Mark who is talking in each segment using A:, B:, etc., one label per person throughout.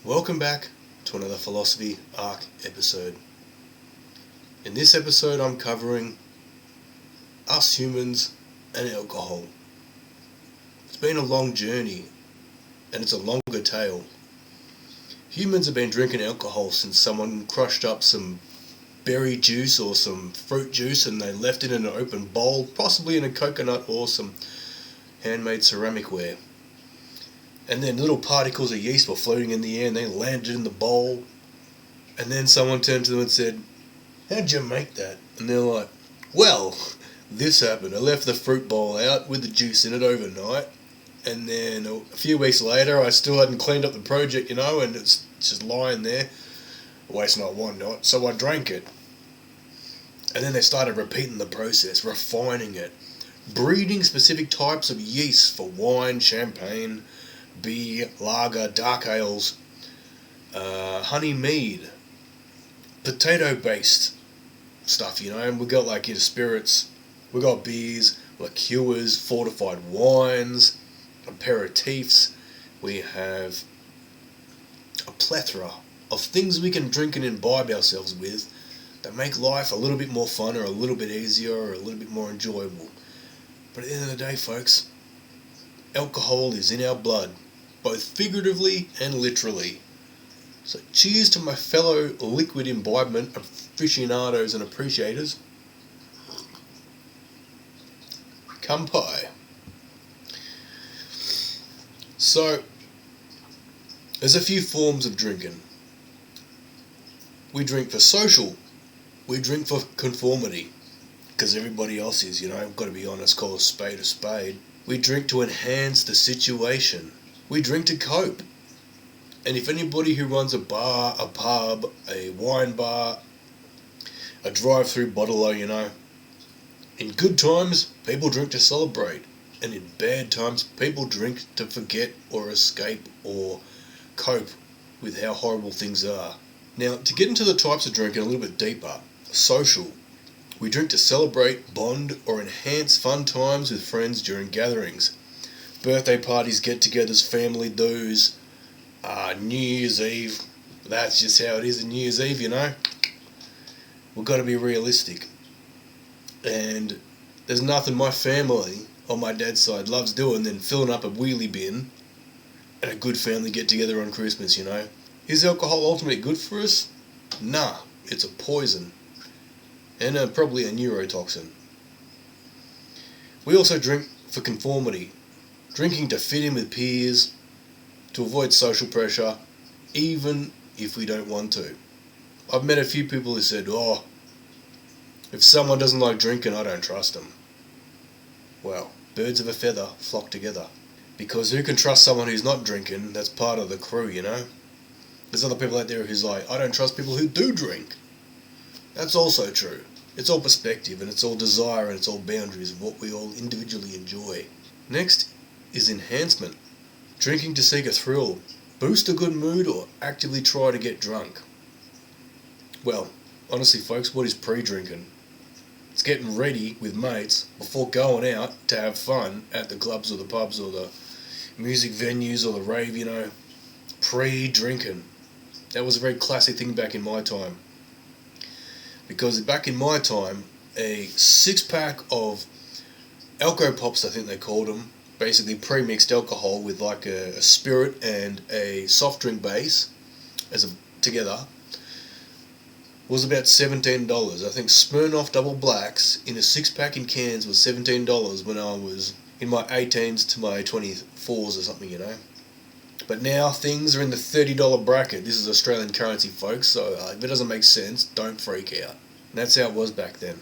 A: Welcome back to another Phill-osophy Arc episode. In this episode I'm covering us humans and alcohol. It's been a long journey and it's a longer tale. Humans have been drinking alcohol since someone crushed up some berry juice or some fruit juice and they left it in an open bowl, possibly in a coconut or some handmade ceramic ware. And then little particles of yeast were floating in the air and they landed in the bowl. And then someone turned to them and said, "How'd you make that?" And they're like, "Well, this happened. I left the fruit bowl out with the juice in it overnight. And then a few weeks later I still hadn't cleaned up the project, and it's just lying there. Waste not, want not. So I drank it." And then they started repeating the process, refining it, breeding specific types of yeast for wine, champagne, beer, lager, dark ales, honey mead, potato-based stuff, and we got spirits, we got beers, liqueurs, fortified wines, aperitifs. We have a plethora of things we can drink and imbibe ourselves with that make life a little bit more fun or a little bit easier or a little bit more enjoyable. But at the end of the day, folks, alcohol is in our blood, both figuratively and literally. So cheers to my fellow liquid imbibement aficionados and appreciators. Kampai. So, there's a few forms of drinking. We drink for social. We drink for conformity. Because everybody else is, I've got to be honest, call a spade a spade. We drink to enhance the situation. We drink to cope. And if anybody who runs a bar, a pub, a wine bar, a drive-through bottler, in good times, people drink to celebrate. And in bad times, people drink to forget or escape or cope with how horrible things are. Now, to get into the types of drinking a little bit deeper, social. We drink to celebrate, bond, or enhance fun times with friends during gatherings. Birthday parties, get-togethers, family do's, New Year's Eve. That's just how it is in New Year's Eve, We've got to be realistic. And there's nothing my family on my dad's side loves doing than filling up a wheelie bin at a good family get-together on Christmas, Is alcohol ultimately good for us? Nah, it's a poison. And probably a neurotoxin. We also drink for conformity. Drinking to fit in with peers, to avoid social pressure, even if we don't want to. I've met a few people who said, if someone doesn't like drinking, I don't trust them. Well, birds of a feather flock together. Because who can trust someone who's not drinking that's part of the crew, There's other people out there who's like, I don't trust people who do drink. That's also true. It's all perspective and it's all desire and it's all boundaries of what we all individually enjoy. Next is enhancement. Drinking to seek a thrill, boost a good mood, or actively try to get drunk. Well, honestly folks, what is pre-drinking? It's getting ready with mates before going out to have fun at the clubs or the pubs or the music venues or the rave, Pre-drinking. That was a very classic thing back in my time. Because back in my time, a 6-pack of Alco Pops, I think they called them, basically pre-mixed alcohol with a spirit and a soft drink base together, was about $17. I think Smirnoff Double Blacks in a 6-pack in cans was $17 when I was in my 18s to my 24s or something, But now things are in the $30 bracket. This is Australian currency, folks, so if it doesn't make sense, don't freak out. And that's how it was back then.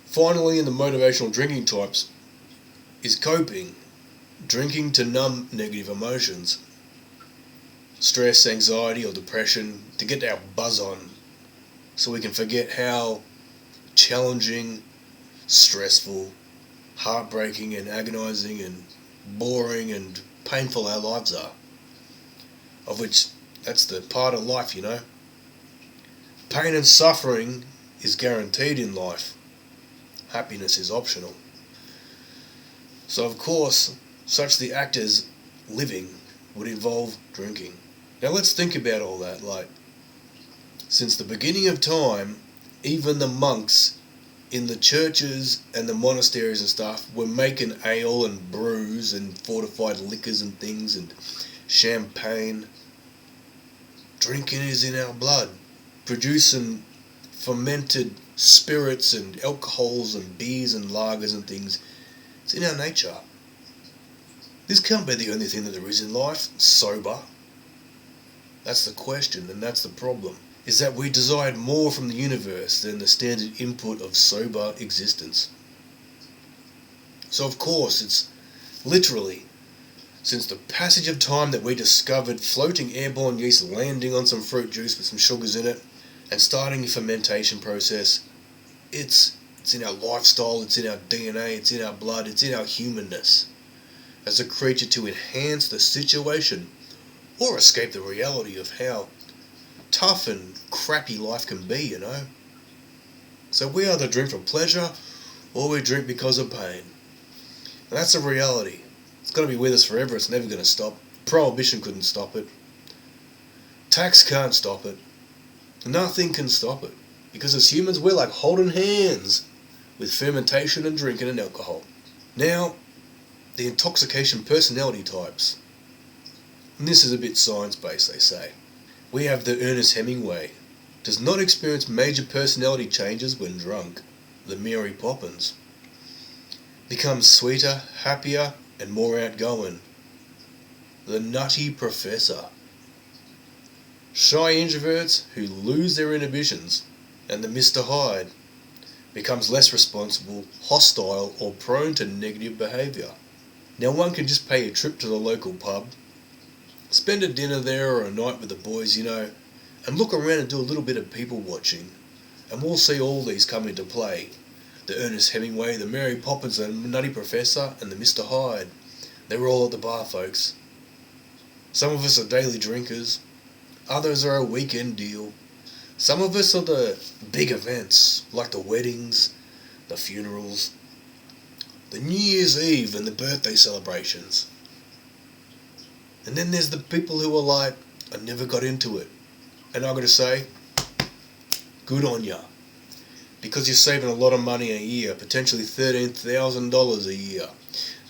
A: Finally, in the motivational drinking types, is coping. Drinking to numb negative emotions. Stress, anxiety or depression, to get our buzz on so we can forget how challenging, stressful, heartbreaking and agonizing and boring and painful our lives are. Of which, that's the part of life, Pain and suffering is guaranteed in life. Happiness is optional. So of course, such the act as living would involve drinking. Now let's think about all that. Like, since the beginning of time, even the monks in the churches and the monasteries and stuff were making ale and brews and fortified liquors and things and champagne. Drinking is in our blood. Producing fermented spirits and alcohols and beers and lagers and things. It's in our nature. This can't be the only thing that there is in life, sober. That's the question, and that's the problem, is that we desired more from the universe than the standard input of sober existence. So of course, it's literally since the passage of time that we discovered floating airborne yeast landing on some fruit juice with some sugars in it and starting a fermentation process. It's in our lifestyle, it's in our DNA, it's in our blood, it's in our humanness as a creature to enhance the situation or escape the reality of how tough and crappy life can be, you know. So we either drink for pleasure or we drink because of pain. And that's a reality. It's going to be with us forever. It's never going to stop. Prohibition couldn't stop it. Tax can't stop it. Nothing can stop it. Because as humans, we're like holding hands with fermentation and drinking and alcohol. Now, the intoxication personality types. And this is a bit science-based, they say. We have the Ernest Hemingway. Does not experience major personality changes when drunk. The Mary Poppins. Becomes sweeter, happier, and more outgoing. The Nutty Professor. Shy introverts who lose their inhibitions. And the Mr. Hyde. Becomes less responsible, hostile, or prone to negative behaviour. Now one can just pay a trip to the local pub, spend a dinner there or a night with the boys, you know, and look around and do a little bit of people watching, and we'll see all these come into play. The Ernest Hemingway, the Mary Poppins, the Nutty Professor, and the Mr. Hyde. They're all at the bar, folks. Some of us are daily drinkers, others are a weekend deal. Some of us are the big events, like the weddings, the funerals, the New Year's Eve and the birthday celebrations. And then there's the people who are like, I never got into it. And I've got to say, good on ya. Because you're saving a lot of money a year, potentially $13,000 a year.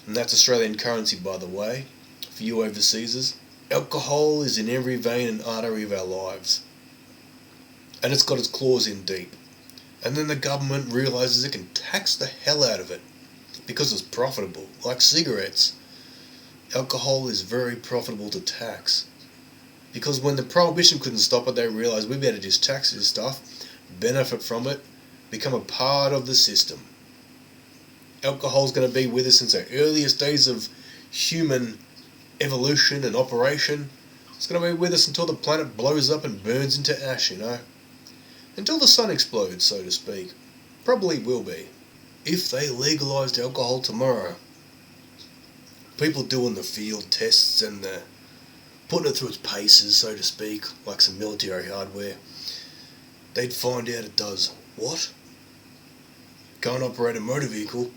A: And that's Australian currency, by the way, for you overseasers. Alcohol is in every vein and artery of our lives. And it's got its claws in deep. And then the government realises it can tax the hell out of it. Because it's profitable, like cigarettes. Alcohol is very profitable to tax. Because when the prohibition couldn't stop it, they realised we better just tax this stuff, benefit from it, become a part of the system. Alcohol's going to be with us since our earliest days of human evolution and operation. It's going to be with us until the planet blows up and burns into ash, you know. Until the sun explodes, so to speak. Probably will be. If they legalised alcohol tomorrow, people doing the field tests and the putting it through its paces, so to speak, like some military hardware, they'd find out it does what? Can't operate a motor vehicle.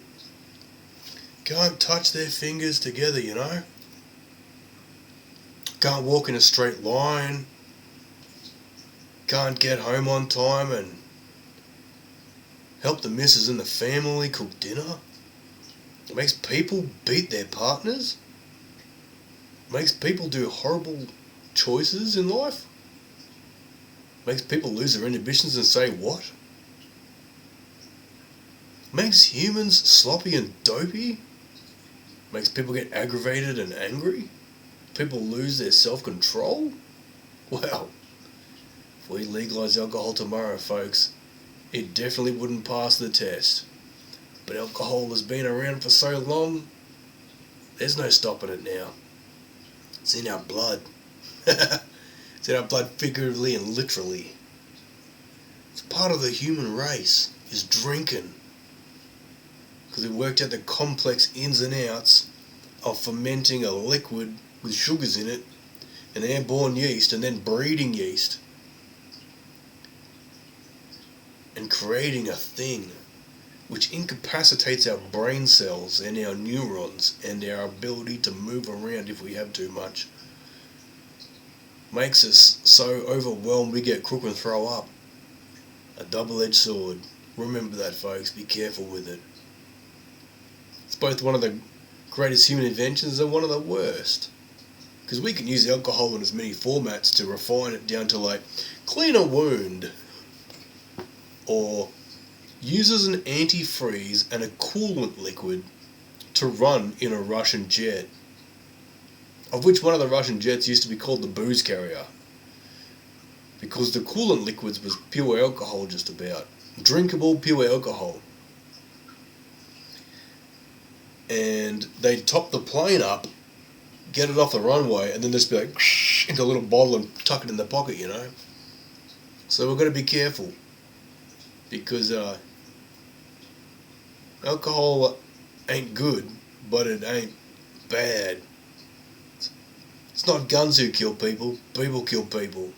A: Can't touch their fingers together, you know. Can't walk in a straight line. Can't get home on time and help the missus and the family cook dinner. It makes people beat their partners. It makes people do horrible choices in life. It makes people lose their inhibitions and say what? It makes humans sloppy and dopey. It makes people get aggravated and angry. People lose their self-control. Well, if we legalise alcohol tomorrow, folks, it definitely wouldn't pass the test. But alcohol has been around for so long, there's no stopping it now. It's in our blood. It's in our blood figuratively and literally. It's part of the human race, is drinking. Because we worked out the complex ins and outs of fermenting a liquid with sugars in it, and airborne yeast, and then breeding yeast. And creating a thing which incapacitates our brain cells and our neurons and our ability to move around if we have too much. makes us so overwhelmed we get crook and throw up. A double-edged sword. Remember that, folks. Be careful with it. It's both one of the greatest human inventions and one of the worst. Because we can use alcohol in as many formats to refine it down to like clean a wound, or use as an antifreeze and a coolant liquid to run in a Russian jet, of which one of the Russian jets used to be called the booze carrier, because the coolant liquids was pure alcohol, just about drinkable pure alcohol. And they'd top the plane up, get it off the runway, and then just be like into a little bottle and tuck it in the pocket, you know. So we've got to be careful, because alcohol ain't good, but it ain't bad. It's not guns who kill people, people kill people.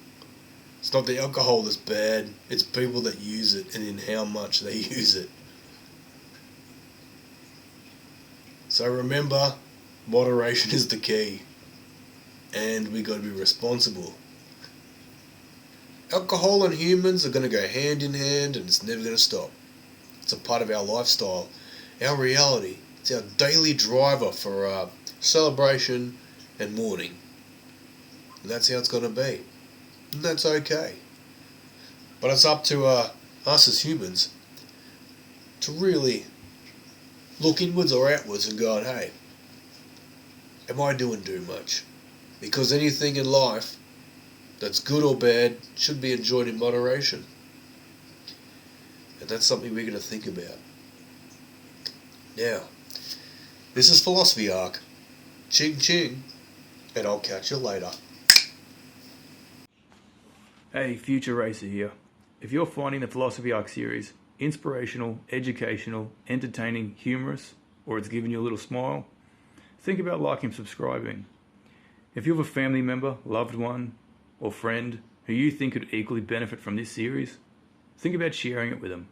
A: It's not the alcohol that's bad, it's people that use it and in how much they use it. So remember, moderation is the key, and we got to be responsible. Alcohol and humans are going to go hand in hand, and it's never going to stop. It's a part of our lifestyle, our reality. It's our daily driver for celebration and mourning. And that's how it's going to be. And that's okay. But it's up to us as humans to really look inwards or outwards and go, hey, am I doing too much? Because anything in life that's good or bad should be enjoyed in moderation. And that's something we're going to think about. Now, this is Phill-osophy Arc. Ching ching. And I'll catch you later.
B: Hey, Future Racer here. If you're finding the Phill-osophy Arc series inspirational, educational, entertaining, humorous, or it's giving you a little smile, think about liking and subscribing. If you have a family member, loved one, or friend who you think could equally benefit from this series, think about sharing it with them.